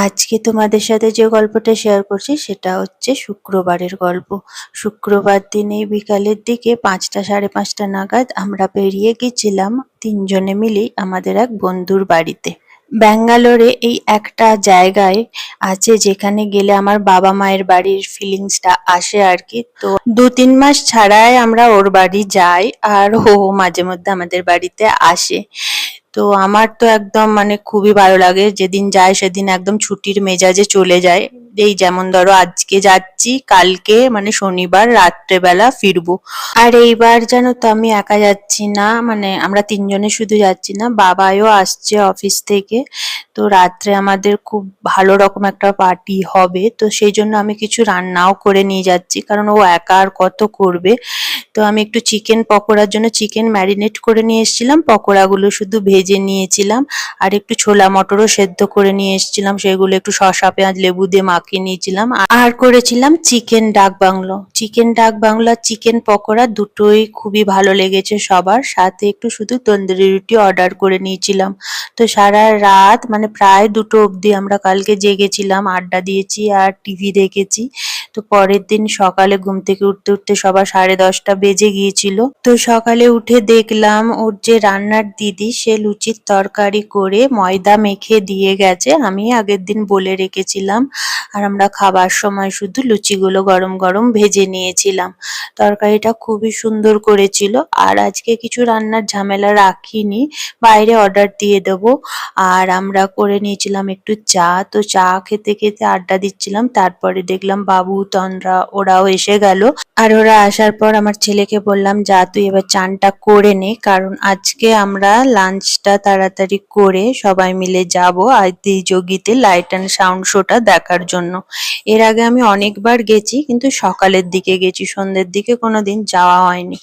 আজকে তোমাদের সাথে যে গল্পটা শেয়ার করছি সেটা হচ্ছে শুক্রবারের গল্প। শুক্রবার দিনে বিকালের দিকে ৫টা সাড়ে ৫টা নাগাদ আমরা বেরিয়ে গেছিলাম তিনজনে মিলেই আমাদের এক বন্ধুর বাড়িতে। ব্যাঙ্গালোরে এই একটা জায়গায় আছে যেখানে গেলে আমার বাবা মায়ের বাড়ির ফিলিংসটা আসে আর কি। তো ২-৩ মাস ছাড়াই আমরা ওর বাড়ি যাই আর ও মাঝে মধ্যে আমাদের বাড়িতে আসে। তো আমার তো একদম মানে খুবই ভালো লাগে, যেদিন যায় সেদিন একদম ছুটির মেজাজে চলে যায়। এই যেমন ধরো আজকে যাচ্ছি, কালকে মানে শনিবার রাত্রেবেলা ফিরবো। আর এইবার জানো তো আমি একা যাচ্ছি না, মানে আমরা তিনজনে শুধু যাচ্ছি না, বাবাও আসছে অফিস থেকে। তো রাত্রে আমাদের খুব ভালো রকম একটা পার্টি হবে, তো সেই জন্য আমি কিছু রান্নাও করে নিয়ে যাচ্ছি, কারণ ও একা আর কত করবে। তো আমি একটু চিকেন পকোড়ার জন্য চিকেন ম্যারিনেট করে নিয়ে এসেছিলাম, পকোড়াগুলো শুধু ভেজে নিয়েছিলাম। আর একটু ছোলা মটরও সেদ্ধ করে নিয়ে এসেছিলাম, সেগুলো একটু শসা পেঁয়াজ লেবু দিয়ে মাখিয়ে নিয়েছিলাম। আর করেছিলাম চিকেন ডাক বাংলো। চিকেন ডাক বাংলো আর চিকেন পকোড়া দুটোই খুবই ভালো লেগেছে সবার। সাথে একটু শুধু তন্দুরি রুটি অর্ডার করে নিয়েছিলাম। তো সারা রাত মানে প্রায় ২টো অবধি আমরা কালকে জেগেছিলাম, আড্ডা দিয়েছি আর টিভি দেখেছি। তো পরের দিন সকালে ঘুম থেকে উঠতে উঠতে সবার 10:30 বেজে গিয়েছিল। তো সকালে উঠে দেখলাম ওর যে রান্নার দিদি সে লুচির তরকারি করে ময়দা মেখে দিয়ে গেছে, আমি আগের দিন বলে রেখেছিলাম। আর আমরা খাবার সময় শুধু লুচিগুলো গরম গরম ভেজে নিয়েছিলাম। তরকারিটা খুবই সুন্দর করেছিল। আর আজকে কিছু রান্নার ঝামেলা রাখিনি, বাইরে অর্ডার দিয়ে দেবো। আর আমরা করে নিয়েছিলাম একটু চা, তো চা খেতে খেতে আড্ডা দিচ্ছিলাম, তারপরে দেখলাম বাবু তন্দ্রা ওরাও এসে গেল। আর ওরা আসার পর আমার ছেলেকে বললাম, যা তুই এবার চানটা করে নে, কারণ আজকে আমরা লাঞ্চটা তাড়াতাড়ি করে সবাই মিলে যাব আদিযোগীতে লাইট অ্যান্ড সাউন্ড শোটা দেখার জন্য। এর আগে আমি অনেকবার গেছি, কিন্তু সকালের দিকে গেছি, সন্ধ্যের দিকে কোনোদিন যাওয়া হয়নি।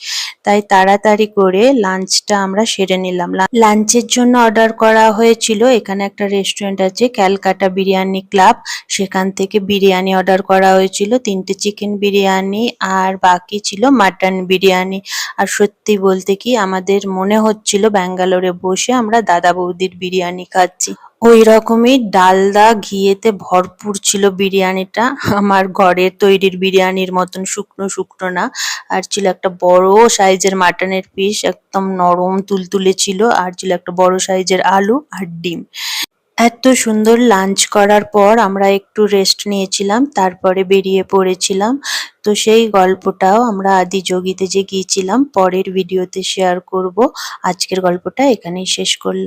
তাই তাড়াতাড়ি করে লাঞ্চটা আমরা সেরে নিলাম। লাঞ্চের জন্য অর্ডার করা হয়েছিল, এখানে একটা রেস্টুরেন্ট আছে ক্যালকাটা বিরিয়ানি ক্লাব, সেখান থেকে বিরিয়ানি অর্ডার করা হয়েছিল, 3টে চিকেন বিরিয়ানি আর বাকি ছিল মাটন বিরিয়ানি। আর সত্যি বলতে কি আমাদের মনে হচ্ছিল ব্যাঙ্গালোরে বসে আমরা দাদা বৌদির বিরিয়ানি খাচ্ছি। ওই রকমই ডালদা ঘিয়েতে ভরপুর ছিল বিরিয়ানিটা, আমার ঘরের তৈরির বিরিয়ানির মতন শুকনো শুকনো না। আর ছিল একটা বড় সাইজের মাটনের পিস, একদম নরম তুলতুলে ছিল। আর ছিল একটা বড় সাইজের আলু আর ডিম। এত সুন্দর লাঞ্চ করার পর আমরা একটু রেস্ট নিয়েছিলাম, তারপরে বেরিয়ে পড়েছিলাম। তো সেই গল্পটাও আমরা আদিযোগীতে যে গিয়েছিলাম পরের ভিডিওতে শেয়ার করব। আজকের গল্পটা এখানেই শেষ করলাম।